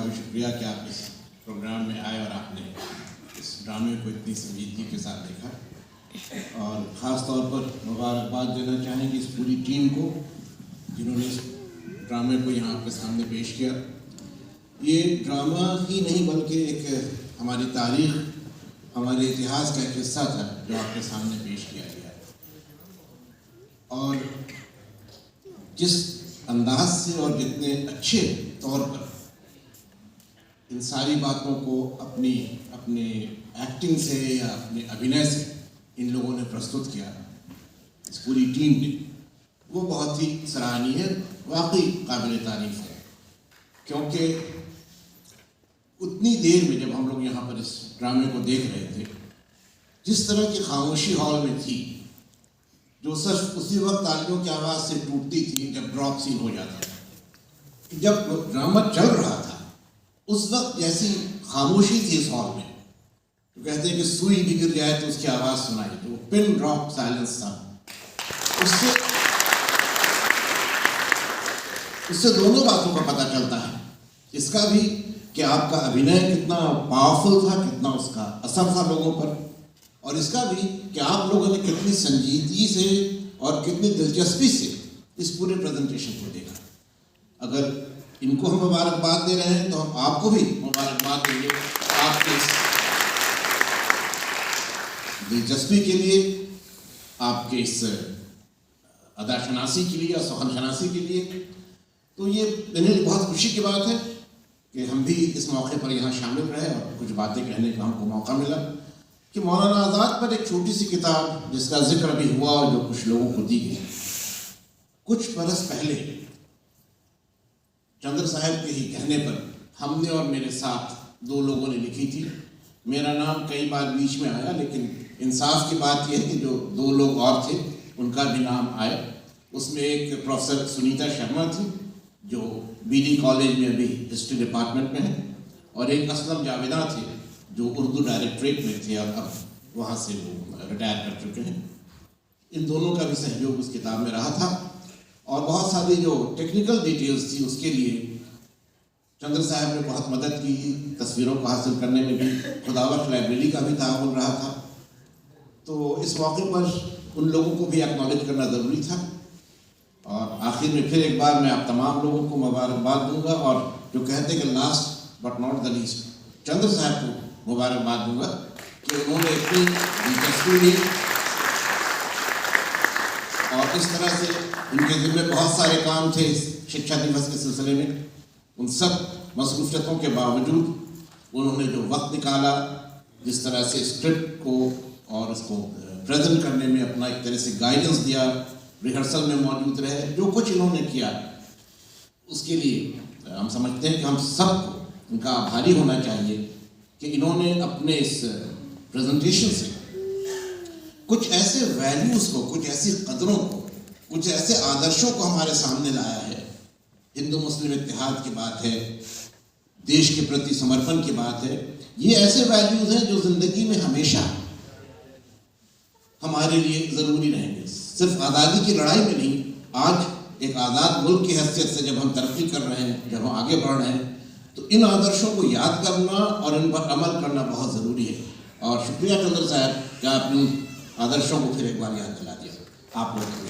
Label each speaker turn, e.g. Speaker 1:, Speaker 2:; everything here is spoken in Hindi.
Speaker 1: भी शुक्रिया कि आप इस प्रोग्राम में आए और आपने इस ड्रामे को इतनी संजीदगी के साथ देखा। और ख़ास तौर पर मुबारकबाद देना चाहेंगे इस पूरी टीम को जिन्होंने इस ड्रामे को यहाँ आपके सामने पेश किया। ये ड्रामा ही नहीं बल्कि एक हमारी तारीख, हमारे इतिहास का एक हिस्सा था जो आपके सामने पेश किया गया। और जिस अंदाज से और जितने अच्छे तौर पर इन सारी बातों को अपने एक्टिंग से या अपने अभिनय से इन लोगों ने प्रस्तुत किया, इस पूरी टीम ने, वो बहुत ही सराहनीय है, वाकई काबिल तारीफ है। क्योंकि उतनी देर में जब हम लोग यहाँ पर इस ड्रामे को देख रहे थे, जिस तरह की खामोशी हॉल में थी, जो सिर्फ उसी वक्त तालियों की आवाज़ से टूटती थी जब ड्रॉप सीन हो जाता था। जब ड्रामा चल रहा था उस वक्त जैसी खामोशी थी इस हॉल में, तो कहते हैं कि सुई भी गिर जाए तो उसकी आवाज़ सुनाई, तो पिन ड्रॉप साइलेंस था। उससे दोनों बातों का पता चलता है, इसका भी कि आपका अभिनय कितना पावरफुल था, कितना उसका असर था लोगों पर, और इसका भी कि आप लोगों ने कितनी संजीदगी से और कितनी दिलचस्पी से इस पूरे प्रेजेंटेशन को देखा। अगर इनको हम मुबारकबाद दे रहे हैं तो हम आपको भी मुबारकबाद देंगे आपके इस दिलचस्पी के लिए, आपके इस अदाशनासी के लिए या सोहनशनासी के लिए। तो ये मेरे लिए बहुत खुशी की बात है कि हम भी इस मौके पर यहाँ शामिल रहे और कुछ बातें कहने का हमको मौका मिला कि मौलाना आज़ाद पर एक छोटी सी किताब जिसका जिक्र अभी हुआ और जो कुछ लोगों को दी गई, कुछ बरस पहले चंद्र साहब के ही कहने पर हमने और मेरे साथ दो लोगों ने लिखी थी। मेरा नाम कई बार बीच में आया, लेकिन इंसाफ की बात यह है कि जो दो लोग और थे उनका भी नाम आया। उसमें एक प्रोफेसर सुनीता शर्मा थी जो बीडी कॉलेज में अभी हिस्ट्री डिपार्टमेंट में है, और एक असलम जावेदा थे जो उर्दू डायरेक्टरेट में थे और अब वहाँ से वो रिटायर कर चुके हैं। इन दोनों का भी सहयोग उस किताब में रहा था। और बहुत सारी जो टेक्निकल डिटेल्स थी उसके लिए चंद्र साहब ने बहुत मदद की। तस्वीरों को हासिल करने में भी खुदावत लाइब्रेरी का भी ताउन रहा था। तो इस मौके पर उन लोगों को भी एक्नॉलेज करना ज़रूरी था। और आखिर में फिर एक बार मैं आप तमाम लोगों को मुबारकबाद दूंगा, और जो कहते हैं कि last but not the least, Chandra साहब को मुबारकबाद दूंगा कि उन्होंने इतनी दिलचस्पी ली और इस तरह से उनके ज़िम्मे बहुत सारे काम थे इस शिक्षा दिवस के सिलसिले में। उन सब मसरूफियतों के बावजूद उन्होंने जो वक्त निकाला, जिस तरह से स्क्रिप्ट को और उसको प्रेजेंट करने में अपना एक तरह से गाइडेंस दिया, रिहर्सल में मौजूद रहे, जो कुछ इन्होंने किया, उसके लिए हम समझते हैं कि हम सबको उनका आभारी होना चाहिए कि इन्होंने अपने इस प्रेजेंटेशन से कुछ ऐसे वैल्यूज़ को, कुछ ऐसी कदरों को, कुछ ऐसे आदर्शों को हमारे सामने लाया है। हिंदू मुस्लिम इत्तेहाद की बात है, देश के प्रति समर्पण की बात है। ये ऐसे वैल्यूज़ हैं जो ज़िंदगी में हमेशा हमारे लिए ज़रूरी रहेंगे। सिर्फ आज़ादी की लड़ाई में नहीं, आज एक आज़ाद मुल्क की हैसियत से जब हम तरक्की कर रहे हैं, जब हम आगे बढ़ रहे हैं, तो इन आदर्शों को याद करना और इन पर अमल करना बहुत ज़रूरी है। और शुक्रिया चंद्र साहब कि आपने आदर्शों को फिर एक बार याद दिला दिया। आप लोग